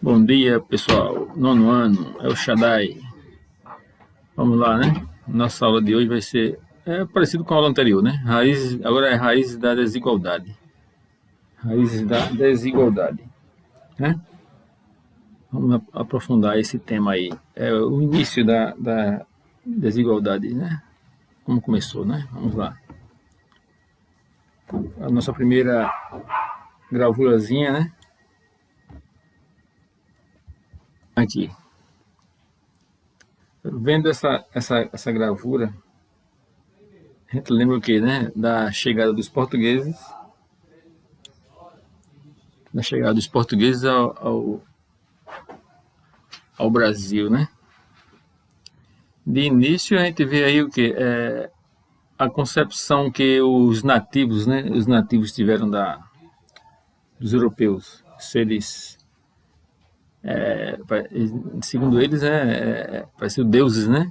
Bom dia, pessoal. Nono ano, é o Shaddai. Vamos lá, né? Nossa aula de hoje vai ser parecido com a aula anterior, né? Agora é raízes da desigualdade. Raízes da desigualdade, né? Vamos aprofundar esse tema aí. É o início da desigualdade, né? Como começou, né? Vamos lá. A nossa primeira gravurazinha, né? Aqui. Vendo essa gravura, a gente lembra o quê, né? Da chegada dos portugueses ao Brasil, né? De início a gente vê aí o que a concepção que os nativos, né? Os nativos tiveram dos europeus, seres, segundo eles, pareciam deuses, né?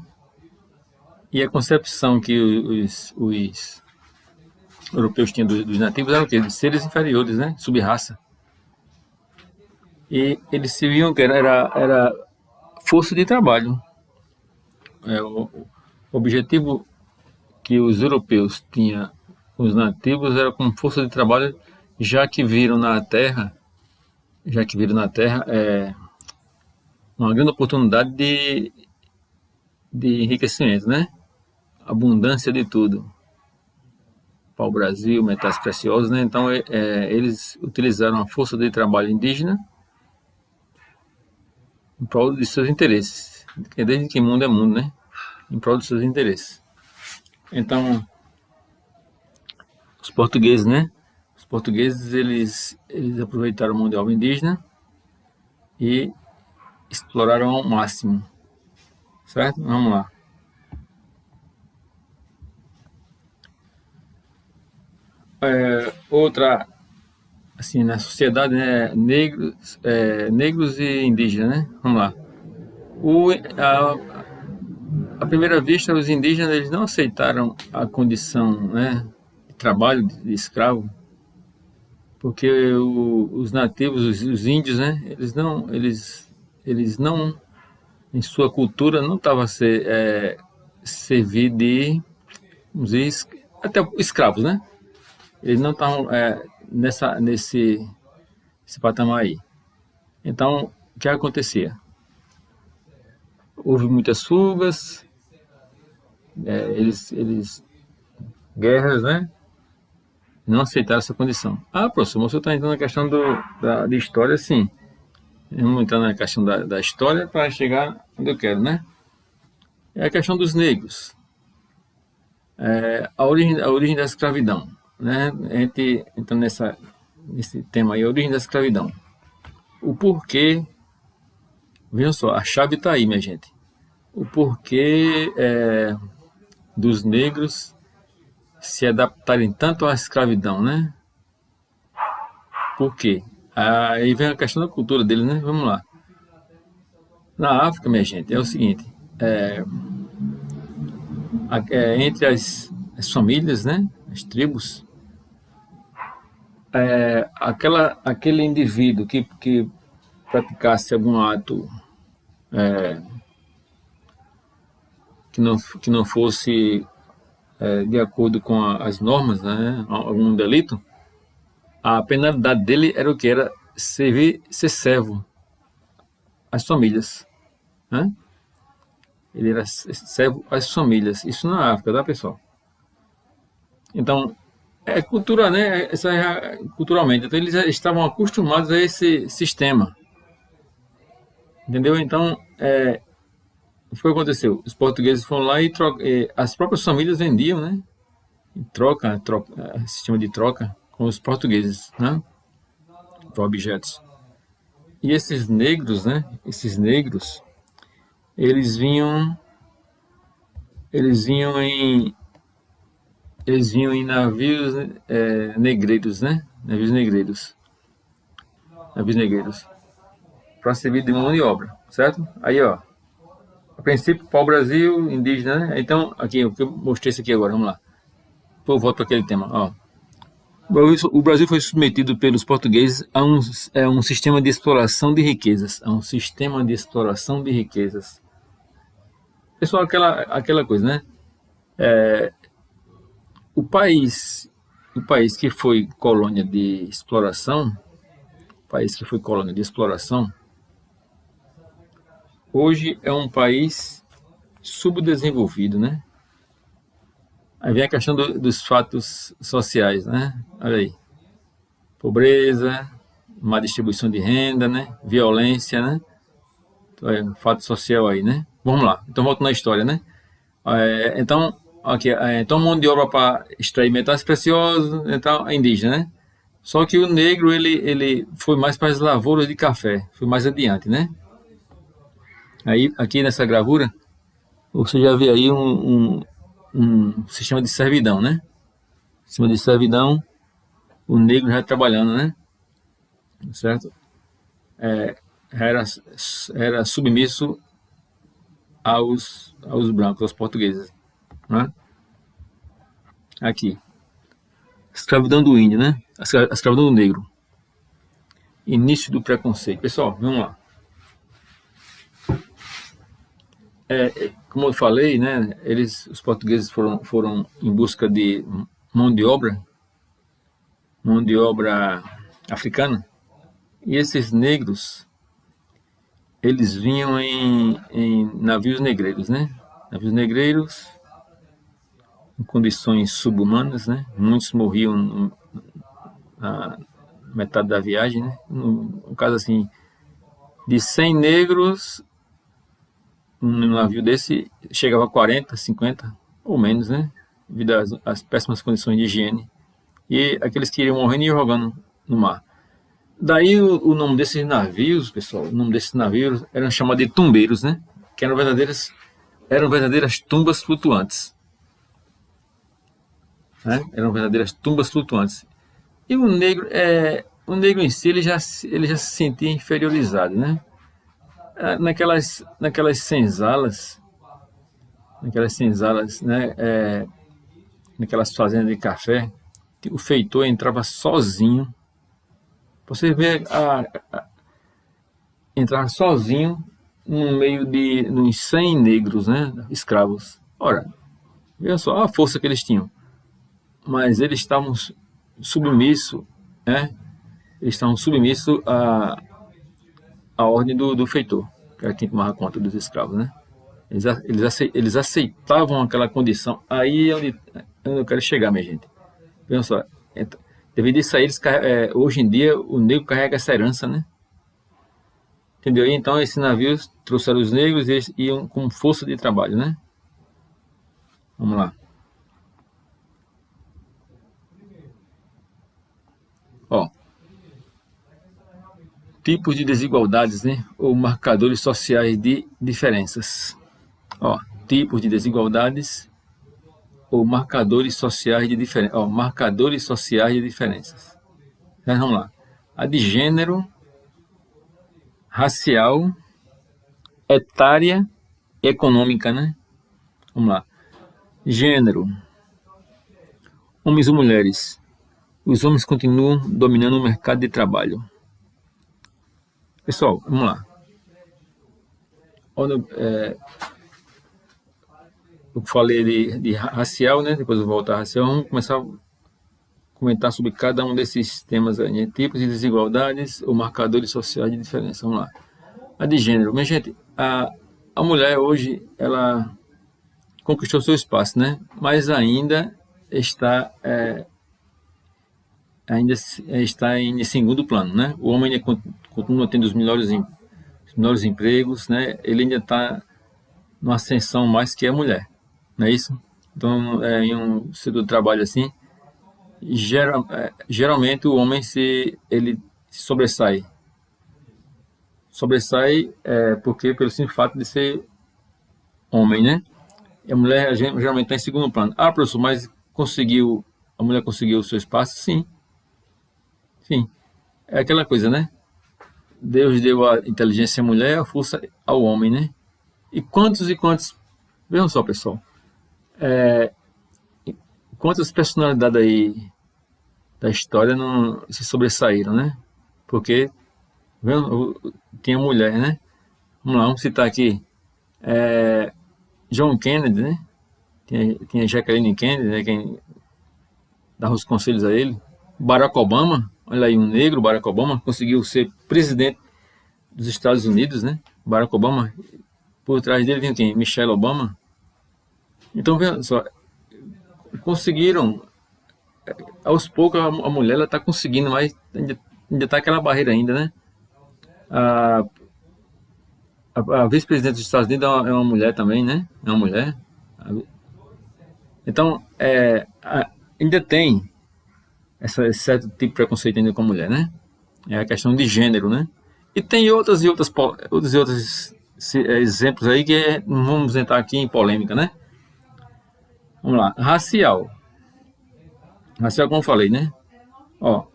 E a concepção que os europeus tinham dos nativos era o quê? De seres inferiores, né? Sub-raça. E eles se viam que era força de trabalho. O objetivo que os europeus tinham com os nativos era como força de trabalho, já que viram na Terra, uma grande oportunidade de enriquecimento, né? Abundância de tudo para o Brasil, metais preciosos, né? Então eles utilizaram a força de trabalho indígena em prol de seus interesses. Desde que mundo é mundo, né? Em prol de seus interesses. Então, os portugueses, né? Os portugueses, eles aproveitaram a mão de obra indígena e exploraram ao máximo, certo? Vamos lá. Outra, assim, na sociedade, né? Negros e indígenas, né? Vamos lá. O, à primeira vista, os indígenas eles não aceitaram a condição, né, de trabalho de escravo, porque os nativos, os índios, né, eles não, em sua cultura, não estavam a servir de, vamos dizer, até escravos, né? Eles não estavam nesse patamar aí. Então, o que acontecia? Houve muitas fugas, eles guerras, né? Não aceitaram essa condição. Ah, professor, você está entrando na questão de história, sim. Vamos entrar na questão da história para chegar onde eu quero, né? É a questão dos negros. A origem da escravidão, né? A gente entra nesse tema aí, a origem da escravidão. O porquê, vejam só, a chave está aí, minha gente. O porquê dos negros se adaptarem tanto à escravidão, né? Por quê? Aí vem a questão da cultura deles, né? Vamos lá. Na África, minha gente, é o seguinte: entre as famílias, né? As tribos, aquele indivíduo que praticasse algum ato que não fosse de acordo com as normas, né? Algum delito, a penalidade dele era o que? Era ser servo às famílias, né? Ele era servo às famílias. Isso na África, tá, pessoal? Então, é cultura, né? Culturalmente. Então, eles já estavam acostumados a esse sistema. Entendeu? Então, o que aconteceu? Os portugueses foram lá e as próprias famílias vendiam, né? Em sistema de troca com os portugueses, né? Para objetos. E esses negros, né? Esses negros, eles vinham, eles vinham em, eles vinham em navios negreiros, né? Navios negreiros, para servir de mão de obra, certo? Aí, ó, a princípio, pau-brasil, indígena, né? Então, aqui, o que eu mostrei isso aqui agora, vamos lá. Depois eu volto para aquele tema, ó. O Brasil foi submetido pelos portugueses a um sistema de exploração de riquezas. Pessoal, aquela coisa, né? O país, o país que foi colônia de exploração, hoje é um país subdesenvolvido, né? Aí vem a questão dos fatos sociais, né? Olha aí, pobreza, má distribuição de renda, né? Violência, né? Fato social aí, né? Vamos lá. Então volto na história, né? Então, aqui, então mão de obra para extrair metais preciosos, então é indígena, né? Só que o negro ele foi mais para as lavouras de café, foi mais adiante, né? Aí aqui nessa gravura você já vê aí um sistema de servidão, né? Sistema de servidão, o negro já trabalhando, né? Certo? Era, era submisso aos brancos, aos portugueses, né? Aqui, escravidão do índio, né? A escravidão do negro, início do preconceito. Pessoal, vamos lá. Como eu falei, né? Os portugueses foram em busca de mão de obra africana, e esses negros eles vinham em navios negreiros, né? Navios negreiros em condições subhumanas, né? Muitos morriam na metade da viagem, né? No caso assim, de 100 negros, um navio desse chegava a 40, 50 ou menos, né? Devido às péssimas condições de higiene. E aqueles que iriam morrendo iam jogando no mar. Daí o nome desses navios, pessoal, o nome desses navios eram chamados de tumbeiros, né? Que eram verdadeiras tumbas flutuantes. Né? Eram verdadeiras tumbas flutuantes. E o negro em si ele já se sentia inferiorizado, né? Naquelas senzalas, né? Naquelas fazendas de café, que o feitor entrava sozinho. Você vê entrar sozinho no meio de uns 100 negros, né? Escravos. Ora, veja só a força que eles tinham. Mas eles estavam submissos, né? Eles estavam submissos à ordem do feitor, que era quem tomava conta dos escravos, né? Eles aceitavam aquela condição. Aí é onde eu quero chegar, minha gente. Veja só, devido a isso aí, hoje em dia o negro carrega essa herança, né? Entendeu? E então esses navios trouxeram os negros e eles iam com força de trabalho, né? Vamos lá. Ó, tipos de desigualdades, né? Ou marcadores sociais de diferenças. Ó, tipos de desigualdades ou marcadores sociais de diferenças. Ó, marcadores sociais de diferenças. Então, vamos lá. A de gênero, racial, etária e econômica, né? Vamos lá. Gênero. Homens ou mulheres. Os homens continuam dominando o mercado de trabalho. Pessoal, vamos lá. Eu falei de racial, né? Depois eu volto a racial. Vamos começar a comentar sobre cada um desses temas aí, né? Tipos de desigualdades ou marcadores sociais de diferença. Vamos lá. A de gênero. Minha gente, a mulher hoje, ela conquistou seu espaço, né? Mas ainda está em segundo plano, né? O homem ainda continua tendo os melhores empregos, né? Ele ainda está numa ascensão mais que a mulher, não é isso? Então, em um setor de trabalho assim, geralmente o homem ele se sobressai porque pelo simples fato de ser homem, né? E a mulher geralmente está em segundo plano. Ah, professor, mas a mulher conseguiu o seu espaço? Sim, sim. É aquela coisa, né? Deus deu a inteligência à mulher, a força ao homem, né? E quantos, vejam só, pessoal, quantas personalidades aí da história não se sobressaíram, né? Porque tinha mulher, né? Vamos lá, vamos citar aqui John Kennedy, né? Tinha Jacqueline Kennedy, né? Quem dava os conselhos a ele. Barack Obama, olha aí, um negro, Barack Obama, conseguiu ser presidente dos Estados Unidos, né? Barack Obama, por trás dele tinha quem? Michelle Obama. Então, veja só, conseguiram, aos poucos a mulher ela está conseguindo, mas ainda está aquela barreira ainda, né? A, a vice-presidente dos Estados Unidos é uma mulher também, né? É uma mulher. Então, ainda tem esse certo tipo de preconceito ainda com a mulher, né? É a questão de gênero, né? E tem outros exemplos aí que não vamos entrar aqui em polêmica, né? Vamos lá, racial. Racial, como eu falei, né? Ó,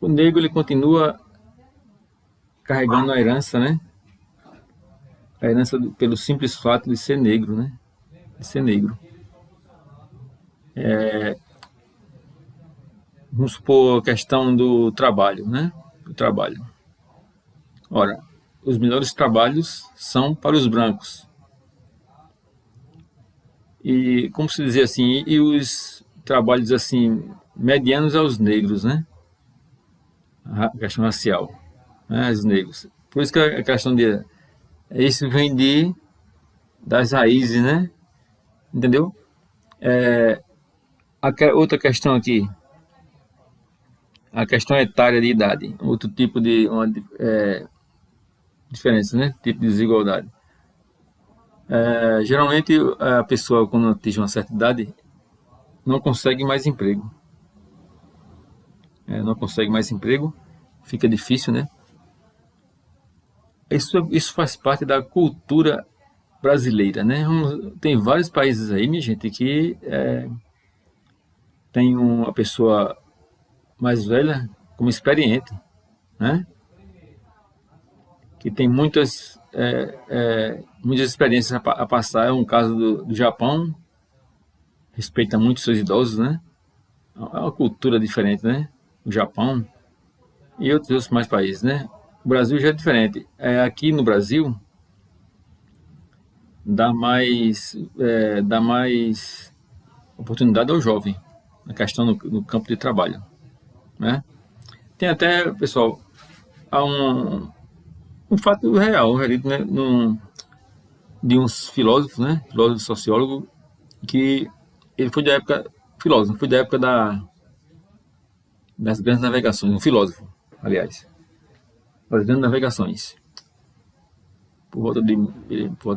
o negro ele continua carregando a herança, né? A herança pelo simples fato de ser negro, né? De ser negro. Vamos supor a questão do trabalho, né? Do trabalho. Ora, os melhores trabalhos são para os brancos. E, como se dizer assim, e os trabalhos assim medianos aos negros, né? A questão racial, né? Os negros. Por isso que a questão de isso vem das raízes, né? Entendeu? Outra questão aqui, a questão etária de idade, outro tipo de diferença, né? Tipo de desigualdade. Geralmente a pessoa quando atinge uma certa idade não consegue mais emprego, não consegue mais emprego, fica difícil, né? Isso faz parte da cultura brasileira, né? Tem vários países aí, minha gente, que tem uma pessoa mais velha como experiente, né? Que tem muitas experiências a passar. É um caso do Japão, respeita muito seus idosos, né? É uma cultura diferente, né? O Japão e outros mais países, né? O Brasil já é diferente. Aqui no Brasil dá mais oportunidade ao jovem na questão no campo de trabalho, né? Tem até, pessoal, há um fato real, né? De uns filósofos, né? Filósofo sociólogo, que ele foi da época, filósofo, foi da época das grandes navegações, um filósofo, aliás, das grandes navegações, por volta de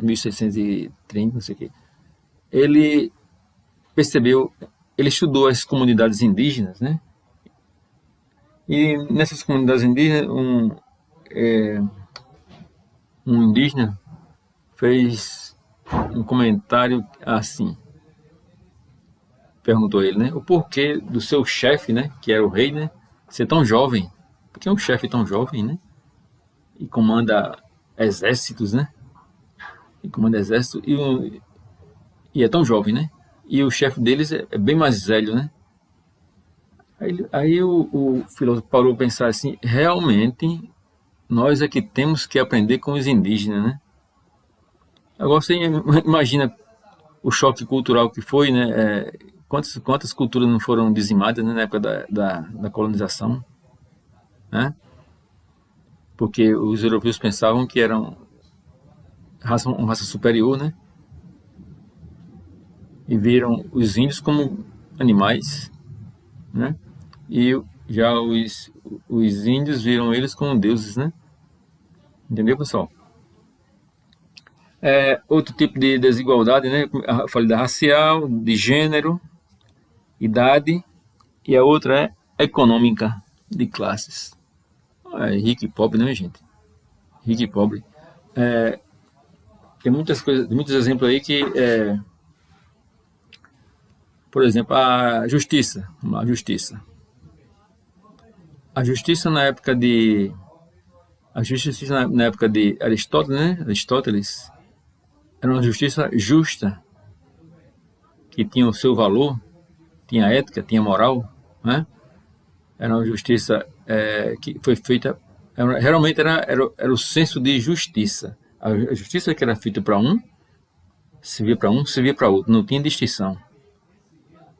1630, não sei o quê. Ele percebeu, ele estudou as comunidades indígenas, né? E nessas comunidades indígenas, um indígena fez um comentário assim, perguntou ele, né? O porquê do seu chefe, né? Que era o rei, né? Ser tão jovem. Por que um chefe tão jovem, né? E comanda exércitos, né? E comanda exército e é tão jovem, né? E o chefe deles é bem mais velho, né? Aí o filósofo parou para pensar assim, realmente nós é que temos que aprender com os indígenas, né? Agora você imagina o choque cultural que foi, né? Quantas culturas não foram dizimadas, né, na época da colonização, né? Porque os europeus pensavam que eram uma raça superior, né? E viram os índios como animais, né? E já os índios viram eles como deuses, né? Entendeu, pessoal? Outro tipo de desigualdade, né? Eu falei da racial, de gênero, idade, e a outra é econômica, de classes. Rico e pobre, né, gente? Rico e pobre. Tem muitas coisas, muitos exemplos aí que, por exemplo, a justiça. Vamos lá, a justiça. A justiça na época de Aristóteles, né? Aristóteles era uma justiça justa, que tinha o seu valor, tinha ética, tinha moral, né? Era uma justiça que foi feita, realmente era o senso de justiça. A justiça que era feita para um, servia para outro, não tinha distinção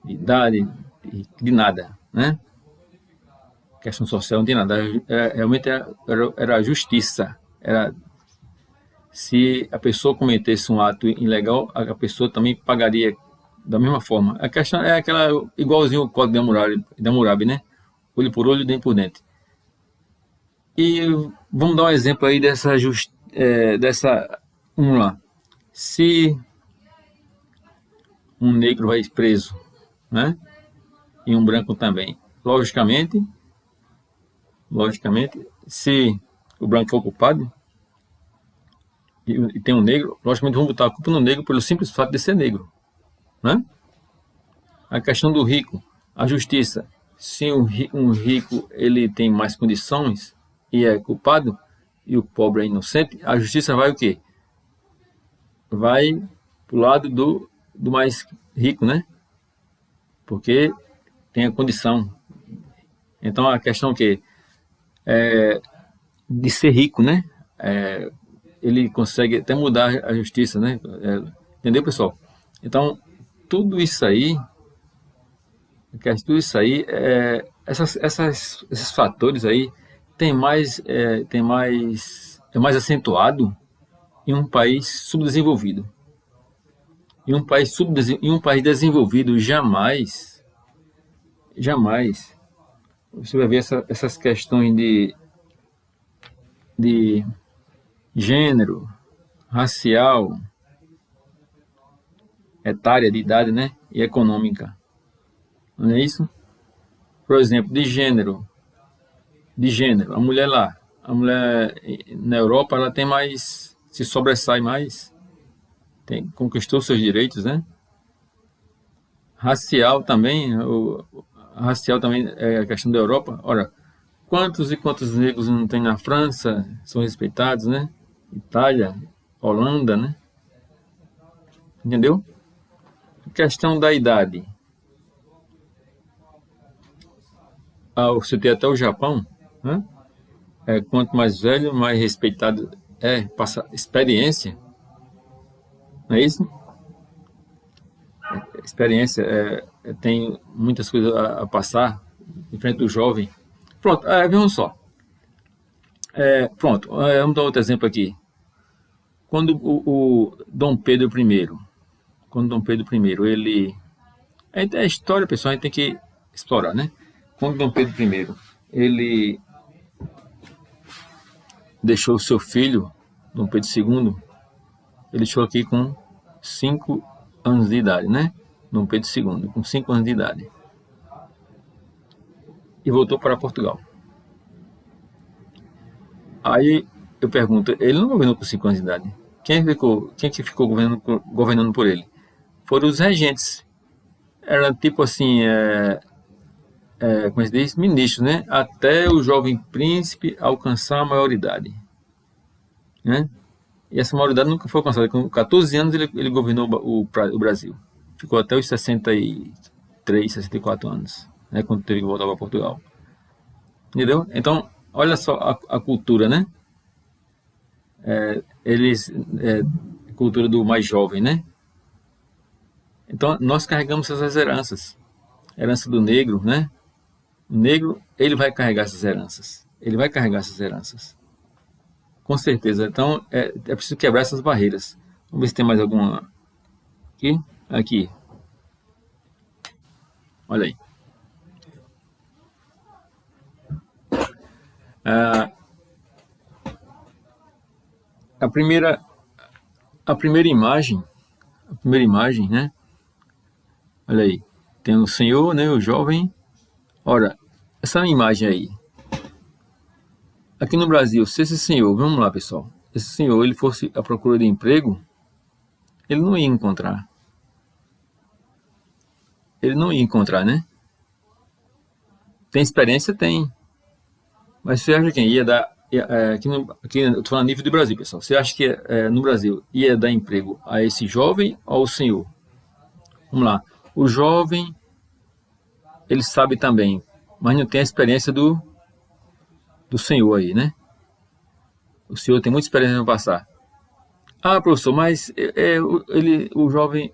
de idade, de nada, né? Questão social não tinha nada, realmente era a justiça. Se a pessoa cometesse um ato ilegal, a pessoa também pagaria da mesma forma. A questão é aquela, igualzinho o Código de Hammurabi, né? Olho por olho, dente por dente. E vamos dar um exemplo aí vamos lá. Se um negro vai preso, né? E um branco também. Logicamente, se o branco for culpado e tem um negro, logicamente vamos botar a culpa no negro pelo simples fato de ser negro, né? A questão do rico, a justiça. Se um rico ele tem mais condições e é culpado e o pobre é inocente, a justiça vai o quê? Vai pro lado do mais rico, né? Porque tem a condição. Então a questão que de ser rico, né? Ele consegue até mudar a justiça, né? Entendeu, pessoal? Então tudo isso aí, esses fatores aí é mais acentuado em um país subdesenvolvido. Em um país desenvolvido, jamais você vai ver essas questões de gênero, racial, etária, de idade, né? E econômica. Não é isso? Por exemplo, a mulher na Europa, ela tem mais, se sobressai mais, conquistou seus direitos, né? Racial também, racial também é a questão da Europa. Ora, quantos e quantos negros não tem na França, são respeitados, né? Itália, Holanda, né? Entendeu? Questão da idade. Você tem até o Japão, né? Quanto mais velho, mais respeitado passa experiência, não é isso? Experiência tem muitas coisas a passar em frente do jovem. Pronto, vamos só. Vamos dar outro exemplo aqui. Quando o Dom Pedro I, ele... É a história, pessoal, a gente tem que explorar, né? Quando Dom Pedro I, ele deixou o seu filho, Dom Pedro II, ele deixou aqui com 5 anos de idade, né? Dom Pedro II, com 5 anos de idade. E voltou para Portugal. Aí eu pergunto, ele não governou com 5 anos de idade. Quem que ficou governando por ele? Foram os regentes. Era tipo assim, como se diz, ministros, né? Até o jovem príncipe alcançar a maioridade, né? E essa maioridade nunca foi alcançada. Com 14 anos ele governou o Brasil. Ficou até os 63, 64 anos, né? Quando teve que voltar para Portugal. Entendeu? Então, olha só a cultura, né? Cultura do mais jovem, né? Então, nós carregamos essas heranças. Herança do negro, né? O negro, ele vai carregar essas heranças. Com certeza. Então, é preciso quebrar essas barreiras. Vamos ver se tem mais alguma aqui. Aqui. Olha aí. A primeira imagem, né? Olha aí. Tem o senhor, né? O jovem. Ora, essa imagem aí. Aqui no Brasil, se esse senhor, vamos lá, pessoal. Esse senhor, ele fosse à procura de emprego, ele não ia encontrar. Né? Tem experiência? Tem. Mas você acha que ia dar... Aqui eu estou falando a nível do Brasil, pessoal. Você acha que no Brasil ia dar emprego a esse jovem ou ao senhor? Vamos lá. O jovem, ele sabe também mas não tem a experiência do senhor aí, né? O senhor tem muita experiência para passar. Ah, professor, mas o jovem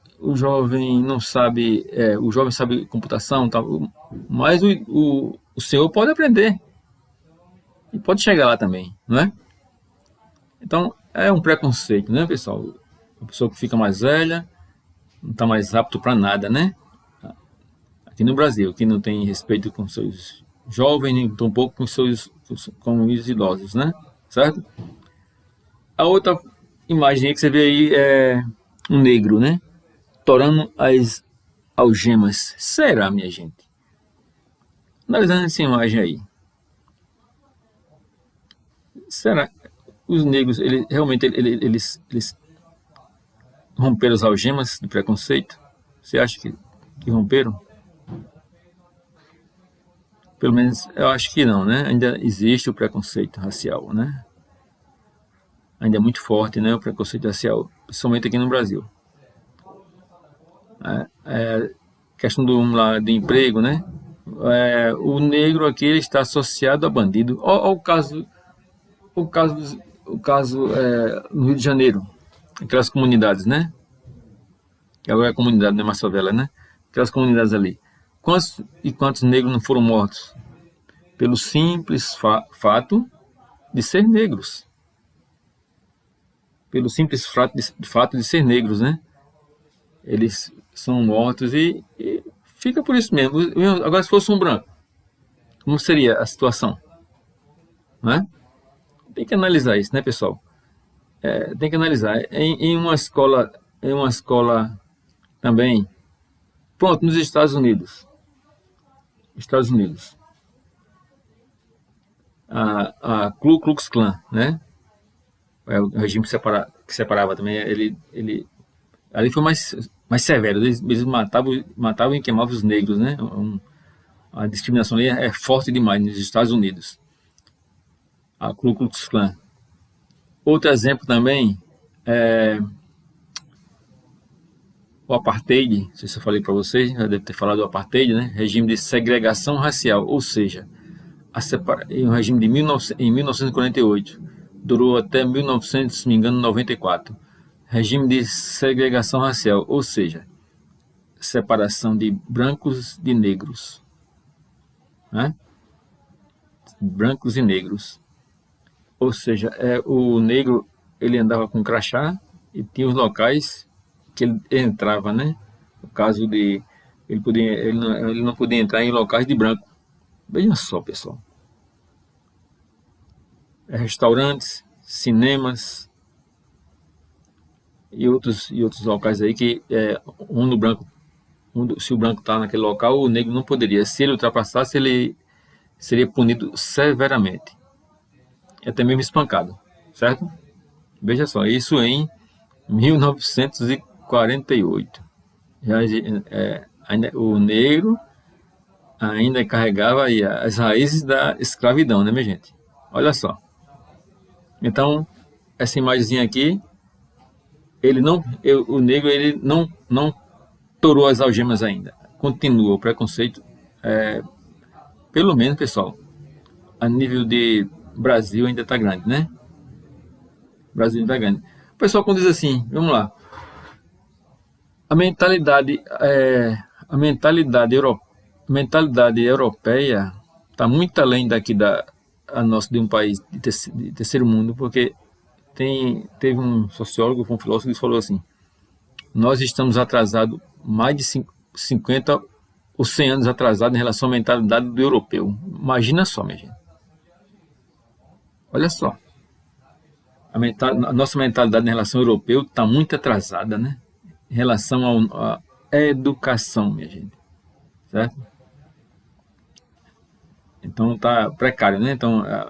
não sabe, o jovem sabe computação, tal, mas o senhor pode aprender e pode chegar lá também, não é? Então, é um preconceito, né, pessoal? A pessoa que fica mais velha não está mais apto para nada, né? Aqui no Brasil, que não tem respeito com seus jovens, nem tampouco com os idosos, né? Certo? A outra imagem que você vê aí é um negro, né? Torando as algemas. Será, minha gente? Analisando essa imagem aí. Será que os negros, realmente, eles romperam as algemas do preconceito? Você acha que romperam? Pelo menos eu acho que não, né? Ainda existe o preconceito racial, né? Ainda é muito forte, né? O preconceito racial, principalmente aqui no Brasil. Questão do emprego, né? O negro aqui ele está associado a bandido. Olha o caso, no Rio de Janeiro, aquelas comunidades, né? Que agora é comunidade, não é mais favela, né? Aquelas comunidades ali. Quantos negros não foram mortos? Pelo simples fato de ser negros. Pelo simples fato de ser negros, né? Eles são mortos e fica por isso mesmo. Agora, se fosse um branco, como seria a situação? Né? Tem que analisar isso, né, pessoal? Tem que analisar. Em uma escola também, pronto, nos Estados Unidos, a Ku Klux Klan, né? O regime que separava também, ali foi mais severo. Eles matavam e queimavam os negros, né? A discriminação ali é forte demais nos Estados Unidos. A Ku Klux Klan. Outro exemplo também é o apartheid. Não sei se eu falei para vocês, já deve ter falado do apartheid, né? Regime de segregação racial, ou seja, em um regime em 1948, durou até 1900, se não me engano, 94. Regime de segregação racial, ou seja, separação de brancos de negros, né? Brancos e negros. Ou seja, o negro ele andava com crachá e tinha os locais que ele entrava, né? No caso de ele não podia entrar em locais de branco. Veja só, pessoal. Restaurantes, cinemas e outros locais aí que se o branco está naquele local, o negro não poderia. Se ele ultrapassasse, ele seria punido severamente, até mesmo espancado, certo? Veja só, isso em 1948. O negro ainda carregava aí as raízes da escravidão, né, minha gente? Olha só. Então, essa imagem aqui, o negro ele não torou as algemas ainda. Continua o preconceito, pelo menos, pessoal, a nível de Brasil ainda está grande, né? Brasil ainda está grande. O pessoal quando diz assim, vamos lá, a mentalidade, a mentalidade, euro, mentalidade europeia está muito além daqui a nossa de um país de terceiro mundo, porque teve um sociólogo, um filósofo que falou assim: nós estamos atrasados mais de 50 ou 100 anos atrasados em relação à mentalidade do europeu. Imagina só, minha gente. Olha só. A nossa mentalidade em relação ao europeu está muito atrasada, né? Em relação à educação, minha gente. Certo? Então tá precário, né? Então a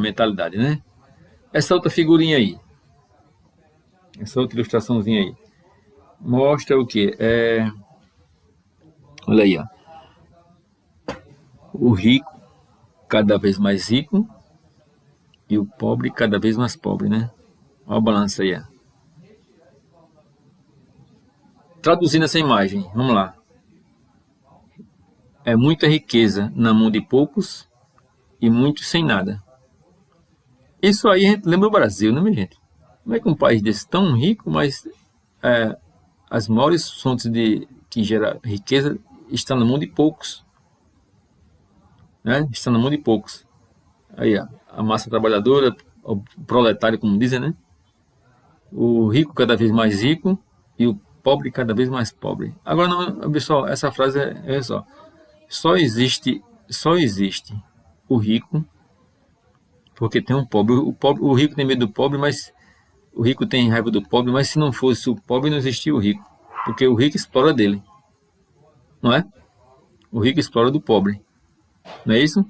mentalidade, né? Essa outra figurinha aí, essa outra ilustraçãozinha aí, mostra o quê? Olha aí, ó. O rico cada vez mais rico e o pobre cada vez mais pobre, né? Olha o balanço aí, ó. Traduzindo essa imagem, vamos lá. é muita riqueza na mão de poucos e muitos sem nada. Isso aí a gente lembra o Brasil, né, minha gente? Como é que um país desse tão rico, mas as maiores fontes que gera riqueza estão na mão de poucos, né? Estão na mão de poucos. Aí, ó, a massa trabalhadora, o proletário, como dizem, né? O rico cada vez mais rico e o pobre cada vez mais pobre. Agora, não, pessoal, essa frase é só. Só existe o rico porque tem um pobre. O rico tem medo do pobre, mas o rico tem raiva do pobre, mas se não fosse o pobre, não existia o rico. Porque o rico explora dele, não é? O rico explora do pobre. Não é isso?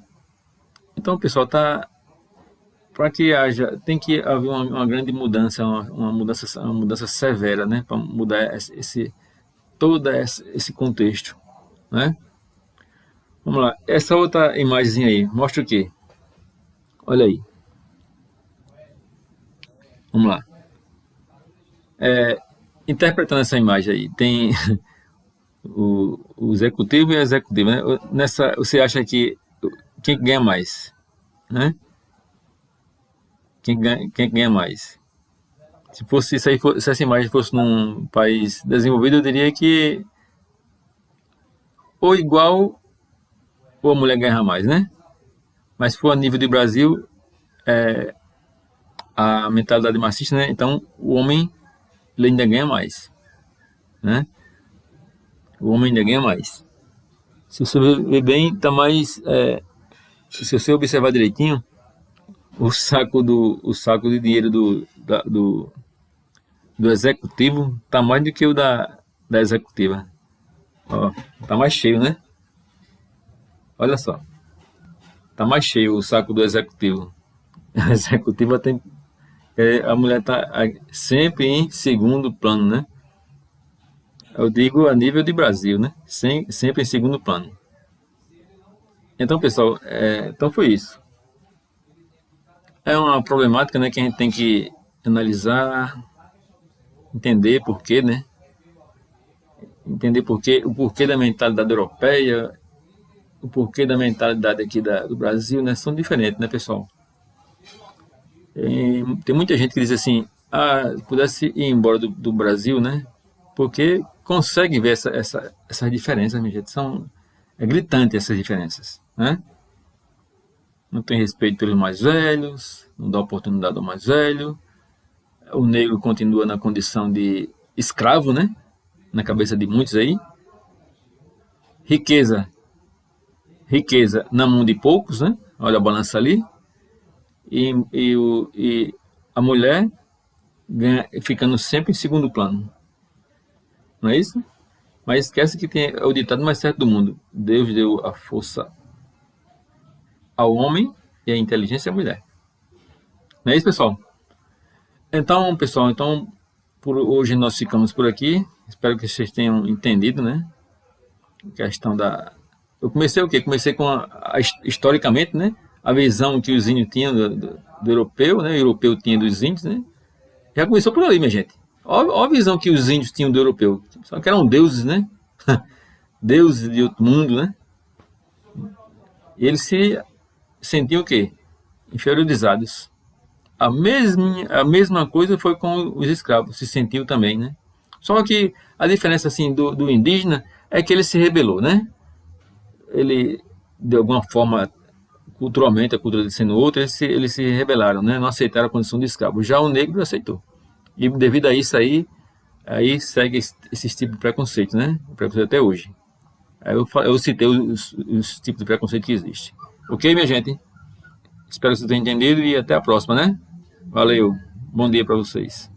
Então, pessoal, para que haja, tem que haver uma grande mudança, uma mudança severa, né? Para mudar todo esse contexto, né? Vamos lá. Essa outra imagem aí, mostra o quê? Olha aí. Vamos lá. Interpretando essa imagem aí, tem o executivo e a executiva, né? Você acha que quem ganha mais, né? Quem ganha mais? Se fosse isso aí, se essa imagem fosse num país desenvolvido, eu diria que ou igual ou a mulher ganha mais, né? Mas se for a nível de Brasil, a mentalidade machista, né? Então o homem ele ainda ganha mais, né? O homem ainda ganha mais. Se você ver bem, tá mais. Se você observar direitinho, o saco de dinheiro do executivo tá mais do que o da executiva. Ó, tá mais cheio, né? Olha só, tá mais cheio o saco do executivo. A executiva tem. A mulher tá sempre em segundo plano, né? Eu digo a nível de Brasil, né? Sempre em segundo plano. Então, pessoal, então foi isso. É uma problemática, né, que a gente tem que analisar, entender por quê, né? Entender o porquê da mentalidade europeia, o porquê da mentalidade aqui do Brasil, né? São diferentes, né, pessoal? Tem muita gente que diz assim, pudesse ir embora do Brasil, né? Porque consegue ver essas diferenças, minha gente. É gritante essas diferenças, né? Não tem respeito pelos mais velhos, não dá oportunidade ao mais velho. O negro continua na condição de escravo, né? Na cabeça de muitos aí. Riqueza, riqueza na mão de poucos, né? Olha a balança ali. E a mulher ficando sempre em segundo plano. Não é isso? Mas esquece que tem o ditado mais certo do mundo. Deus deu a força ao homem e a inteligência à mulher. Não é isso, pessoal? Então, pessoal, por hoje nós ficamos por aqui. Espero que vocês tenham entendido, né? A questão da... Eu comecei o quê? Comecei com historicamente, né? A visão que os índios tinham do europeu, né? O europeu tinha dos índios, né? Já começou por ali, minha gente. Olha a visão que os índios tinham do europeu. Só que eram deuses, né? Deuses de outro mundo, né? E eles se sentiam o quê? Inferiorizados. A mesma coisa foi com os escravos, se sentiu também, né? Só que a diferença assim do indígena é que ele se rebelou, né? Ele, de alguma forma, culturalmente, a cultura de sendo outra, eles se rebelaram, né? Não aceitaram a condição de escravo. Já o negro aceitou. E devido a isso aí segue esse tipo de preconceito, né? O preconceito até hoje. Aí eu citei os tipos de preconceito que existem. Ok, minha gente? Espero que vocês tenham entendido e até a próxima, né? Valeu. Bom dia para vocês.